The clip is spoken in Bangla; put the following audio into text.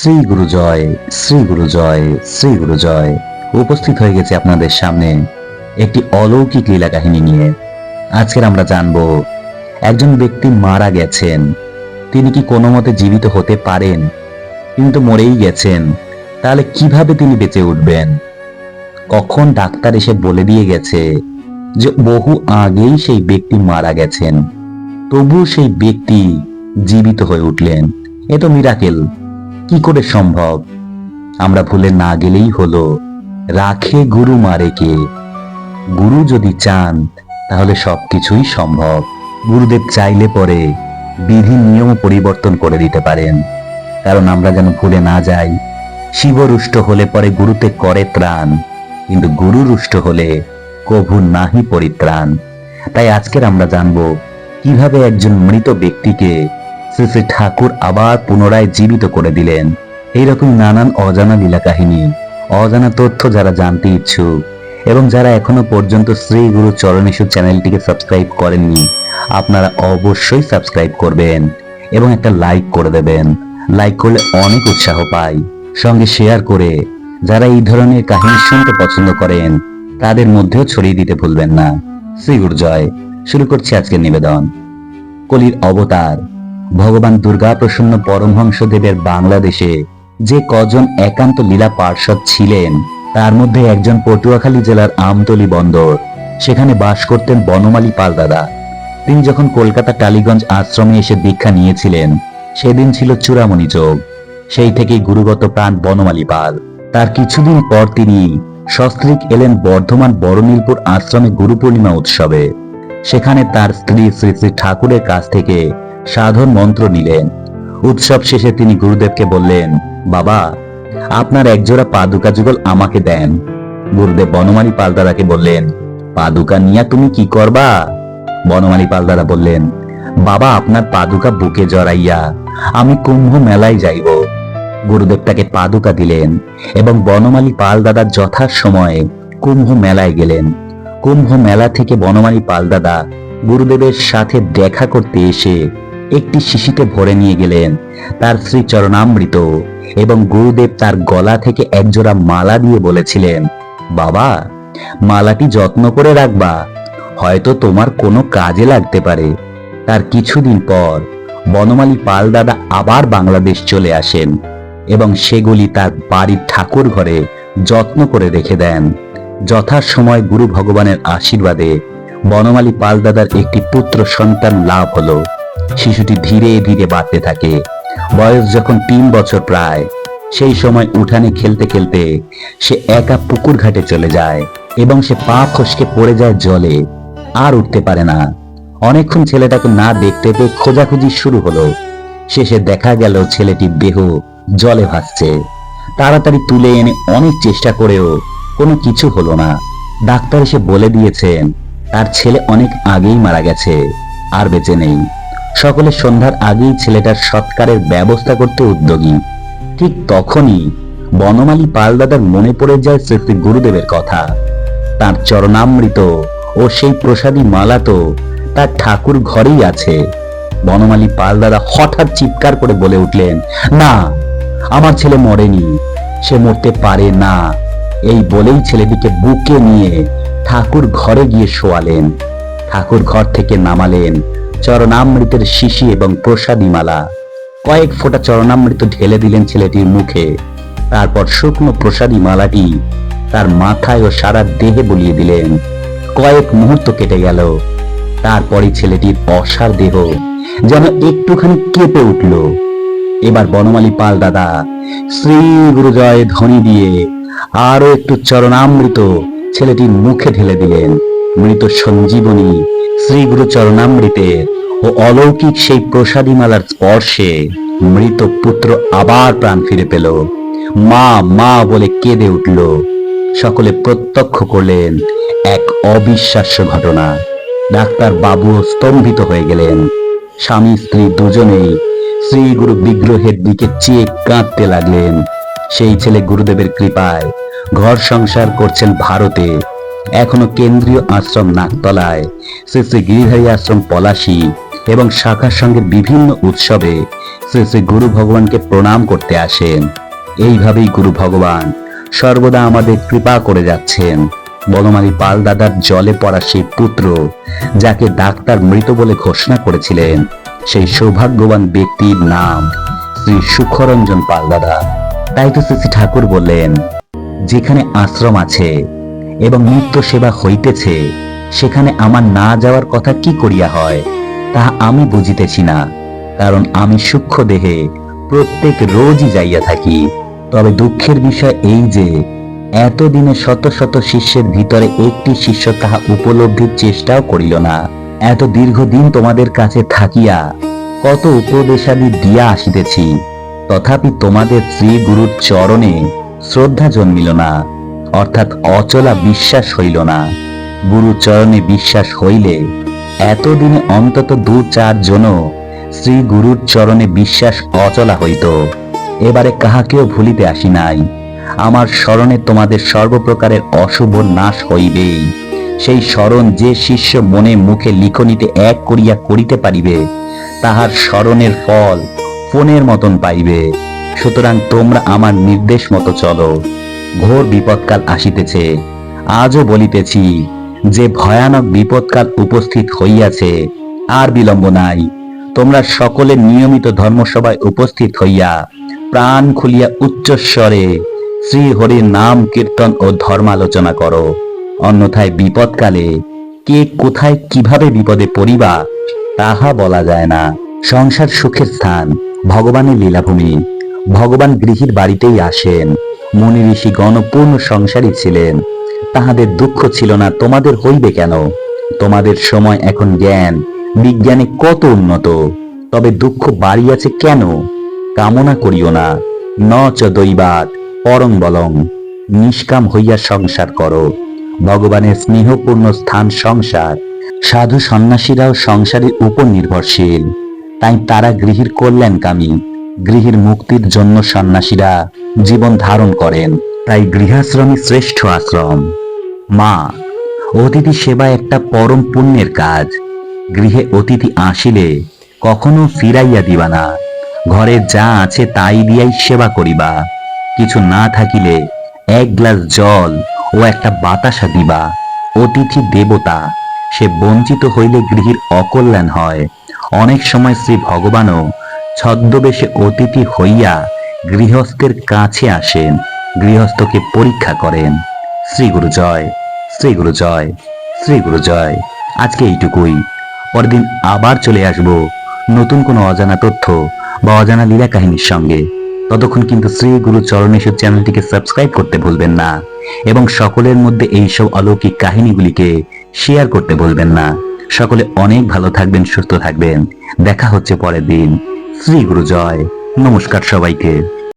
শ্রী গুরু জয়, শ্রী গুরু জয়, শ্রী গুরু জয়। উপস্থিত হয়ে গেছে আপনাদের সামনে একটি অলৌকিক লীলা কাহিনী নিয়ে। আজকের আমরা জানব একজন ব্যক্তি মারা গেছেন, তিনি কি কোনো মতে জীবিত হতে পারেন? কিন্তু মরেই গেছেন, তাহলে কিভাবে তিনি বেঁচে উঠবেন? কখন ডাক্তার এসে বলে দিয়ে গেছে যে বহু আগেই সেই ব্যক্তি মারা গেছেন, তবু সেই ব্যক্তি জীবিত হয়ে উঠলেন। এ তো মিরাকেল। কি করে সম্ভব? আমরা ভুলে না গেলেই হলো, রাখে গুরু মারে কে। গুরু যদি চান তাহলে সবকিছুই সম্ভব। গুরুদেব চাইলে পরে বিধি নিয়ম পরিবর্তন করে দিতে পারেন। কারণ আমরা যেন ভুলে না যাই, শিব রুষ্ট হলে পরে গুরুতে করে ত্রাণ, কিন্তু গুরু রুষ্ট হলে কভু নাহি পরিত্রাণ। তাই আজকের আমরা জানবো কিভাবে একজন মৃত ব্যক্তিকে শ্রী শ্রী ঠাকুর আবার পুনরায় জীবিত করে দিলেন। এইরকম নানান অজানা লীলা কাহিনী, অজানা তথ্য যারা জানতে ইচ্ছুক এবং যারা এখনো পর্যন্ত শ্রী গুরু চরণেশ্বর চ্যানেলটিকে সাবস্ক্রাইব করেননি, আপনারা অবশ্যই সাবস্ক্রাইব করবেন এবং একটা লাইক করে দেবেন। লাইক করলে অনেক উৎসাহ পাই। সঙ্গে শেয়ার করে যারা এই ধরনের কাহিনী শুনতে পছন্দ করেন তাদের মধ্যেও ছড়িয়ে দিতে ভুলবেন না। শ্রী গুরু জয়। শুরু করছি আজকের নিবেদন। কলির অবতার ভগবান দুর্গা প্রসন্ন পরমহংস দেবের বাংলাদেশে যে কজন একান্ত লীলা পার্ষদ ছিলেন, তার মধ্যে একজন পটুয়াখালী জেলার আমতলী বন্দর, সেখানে বাস করতেন বনমালী পাল দাদা। তিনি যখন কলকাতা টালিগঞ্জ আশ্রমে এসে দীক্ষা নিয়েছিলেন, সেদিন ছিল চূড়ামণি যোগ। সেই থেকেই গুরুগত প্রাণ বনমালী পাল। তার কিছুদিন পর তিনি সস্ত্রীক এলেন বর্ধমান বড়নীলপুর আশ্রমে গুরু পূর্ণিমা উৎসবে। সেখানে তার স্ত্রী শ্রী শ্রী ঠাকুরের কাছ থেকে সাধন মন্ত্র নিলেন। উৎসব শেষে তিনি গুরুদেবকে বললেন, বাবা, আপনার একজোড়া পাদুকা যুগল আমাকে দেন। গুরুদেব বনমালী পাল দাদাকে বললেন, পাদুকা নিয়া তুমি কি করবা? বনমালী পাল দাদা বললেন, বাবা, আপনার পাদুকা বুকে জড়াইয়া আমি কুম্ভ মেলায় যাইব। গুরুদেব তাকে পাদুকা দিলেন এবং বনমালী পাল দাদা যথাসময়ে কুম্ভ মেলায় গেলেন। কুম্ভ মেলা থেকে বনমালী পাল দাদা গুরুদেবের সাথে দেখা করতে এসে একটি শিশিতে ভরে নিয়ে গেলেন তার শ্রী চরণামৃত, এবং গুরুদেব তার গলা থেকে একজোড়া মালা দিয়ে বলেছিলেন, বাবা, মালাটি যত্ন করে রাখবা, হয়তো তোমার কোনো কাজে লাগতে পারে। তার কিছুদিন পর বনমালী পাল দাদা আবার বাংলাদেশ চলে আসেন এবং সেগুলি তার বাড়ির ঠাকুর ঘরে যত্ন করে রেখে দেন। যথাসময় গুরু ভগবানের আশীর্বাদে বনমালী পাল দাদার একটি পুত্র সন্তান লাভ হলো। শিশুটি ধীরে ধীরে বাড়তে থাকে। বয়স যখন 3 বছর প্রায়, সেই সময় উঠানে খেলতে খেলতে সে একা পুকুর ঘাটে চলে যায় এবং সে পা ফসকে পড়ে যায় জলে, আর উঠতে পারে না। অনেকক্ষণ ছেলেটাকে না দেখতে পেয়ে খোঁজাখুঁজি শুরু হলো। শেষে দেখা গেল ছেলেটি দেহ জলে ভাসছে। তাড়াতাড়ি তুলে এনে অনেক চেষ্টা করেও কোনো কিছু হলো না। ডাক্তার এসে বলে দিয়েছেন তার ছেলে অনেক আগেই মারা গেছে, আর বেঁচে নেই। সকলে সন্ধ্যার আগেই ছেলেটার সৎকারের ব্যবস্থা করতে উদ্যোগী। ঠিক তখনই বনমালী পাল দাদার মনে পড়ে যায় শ্রী শ্রী গুরুদেবের কথা। তার চরণামৃত ও সেই প্রসাদী মালা তো তার ঠাকুর ঘরেই আছে। বনমালী পাল দাদা হঠাৎ চিৎকার করে বলে উঠলেন, না, আমার ছেলে মরেনি, সে মরতে পারে না। এই বলেই ছেলেটিকে বুকে নিয়ে ঠাকুর ঘরে গিয়ে শোয়ালেন। ঠাকুর ঘর থেকে নামালেন চরণামৃতের শিশি এবং প্রসাদী মালা। কয়েক ফোঁটা চরণামৃত ঢেলে দিলেন ছেলেটির মুখে। তারপর শুকনো প্রসাদী মালাটি তার মাথায় ও সারা দেহে বুলিয়ে দিলেন। কয়েক মুহূর্ত কেটে গেল। তারপরে ছেলেটির অসার দেহ যেন একটুখানি কেঁপে উঠল। এবার বনমালী পাল দাদা শ্রী গুরু জয় ধ্বনি দিয়ে আরো একটু চরণামৃত ছেলেটির মুখে ঢেলে দিলেন। মৃত সঞ্জীবনী শ্রী গুরু চরণামৃতে ও অলৌকিক সেই প্রসাদী মালার স্পর্শে মৃত পুত্র আবার প্রাণ ফিরে পেল। মা মা বলে কেঁদে উঠল। সকলে প্রত্যক্ষ করলেন এক অবিশ্বাস্য ঘটনা। ডাক্তার বাবুও স্তম্ভিত হয়ে গেলেন। স্বামী স্ত্রী দুজনেই শ্রী গুরু বিগ্রহের দিকে চেয়ে কাঁদতে লাগলেন। সেই ছেলে গুরুদেবের কৃপায় ঘর সংসার করছেন ভারতে। এখনো কেন্দ্রীয় আশ্রম নাকতলায়, শ্রী শ্রী গিরিধারী আশ্রম পলাশী এবং শাখা সংঘের বিভিন্ন উৎসবে শ্রী শ্রী গুরু ভগবানকে প্রণাম করতে আসেন। এইভাবেই গুরু ভগবান সর্বদা আমাদের কৃপা করে যাচ্ছেন। বনমালী পাল দাদার জলে পড়া সেই পুত্র, যাকে ডাক্তার মৃত বলে ঘোষণা করেছিলেন, সেই সৌভাগ্যবান ব্যক্তির নাম শ্রী সুখরঞ্জন পাল দাদা। তাই তো শ্রী শ্রী ঠাকুর বললেন, যেখানে আশ্রম আছে এবং নিত্য সেবা হইতেছে, সেখানে আমার না যাওয়ার কথা কি করিয়া হয়, তাহা আমি বুঝিতেছি না। কারণ আমি সূক্ষ্ম দেহে প্রত্যেক রোজই যাইয়া থাকি। তবে দুঃখের বিষয় এই যে, এতদিনে শত শত শিষ্যের ভিতরে একটি শিষ্য তাহা উপলব্ধির চেষ্টাও করিল না। এত দীর্ঘদিন তোমাদের কাছে থাকিয়া কত উপদেশাদি দিয়া আসিতেছি, তথাপি তোমাদের শ্রী গুরুর চরণে শ্রদ্ধা জন্মিল না, অর্থাৎ অচলা বিশ্বাস হইল না। গুরু চরণে বিশ্বাস হইলে এতদিনে অন্তত 2-4 জন শ্রী গুরুর চরণে বিশ্বাস অচলা হইত। এবারে কাহাকেও ভুলিতে আসি নাই। আমার স্মরণে তোমাদের সর্বপ্রকারের অশুভ নাশ হইবেই। সেই স্মরণ যে শিষ্য মনে মুখে লিখনিতে এক করিয়া করিতে পারিবে, তাহার স্মরণের ফল ফোনের মতন পাইবে। সুতরাং তোমরা আমার নির্দেশ মতো চলো। ঘোর বিপদকাল আসিতেছে। আজও বলিতেছি যে ভয়ানক বিপদকাল উপস্থিত হইয়াছে, আর বিলম্ব নাই। তোমরা সকলে নিয়মিত ধর্মসভায় উপস্থিত হইয়া প্রাণ খুলিয়া উচ্চস্বরে শ্রী হরির নাম কীর্তন ও ধর্মালোচনা করো। অন্যথায় বিপদকালে কে কোথায় কিভাবে বিপদে পড়িবা তাহা বলা যায় না। সংসার সুখের স্থান, ভগবানের লীলাভূমি। ভগবান গৃহীর বাড়িতেই আসেন। মুনি ঋষিগণ পূর্ণ সংসারী ছিলেন, তাহাদের দুঃখ ছিল না। তোমাদের হইবে কেন? তোমাদের সময় এখন জ্ঞান বিজ্ঞানে কত উন্নত, তবে দুঃখ বাড়িয়াছে কেন? কামনা করিও না। ন চ দৈবাৎ পরং বলং। নিষ্কাম হইয়া সংসার করো। ভগবানের স্নেহপূর্ণ স্থান সংসার। সাধু সন্ন্যাসীরাও সংসারের উপর নির্ভরশীল, তাই তারা গৃহীর কল্যাণকামী। গৃহীর মুক্তির জন্য সন্ন্যাসীরা জীবন ধারণ করেন। তাই গৃহাশ্রমই শ্রেষ্ঠ আশ্রম। মা, অতিথি সেবা একটা পরম পুণ্যের কাজ। গৃহে অতিথি আসিলে কখনো ফিরাইয়া দিবা না। ঘরে যা আছে তাই দিয়াই সেবা করিবা। কিছু না থাকিলে 1 গ্লাস জল ও একটা বাতাসা দিবা। অতিথি দেবতা, সে বঞ্চিত হইলে গৃহীর অকল্যাণ হয়। অনেক সময় শ্রী ভগবানও ছদ্মবেশে অতিথি হইয়া গৃহস্থের কাছে আসেন, গৃহস্থকে পরীক্ষা করেন। শ্রী গুরু জয়, শ্রী গুরু জয়, শ্রী গুরু জয়। আজকে এইটুকুই। পরের দিন আবার চলে আসব নতুন কোনো অজানা তথ্য বা অজানা লীলা কাহিনীর সঙ্গে। ততক্ষণ কিন্তু শ্রী গুরু চরণেশ্বর চ্যানেলটিকে সাবস্ক্রাইব করতে ভুলবেন না এবং সকলের মধ্যে এইসব অলৌকিক কাহিনীগুলিকে শেয়ার করতে ভুলবেন না। সকলে অনেক ভালো থাকবেন, সুস্থ থাকবেন। দেখা হচ্ছে পরের দিন। শ্রী গুরু জয়। নমস্কার সবাইকে।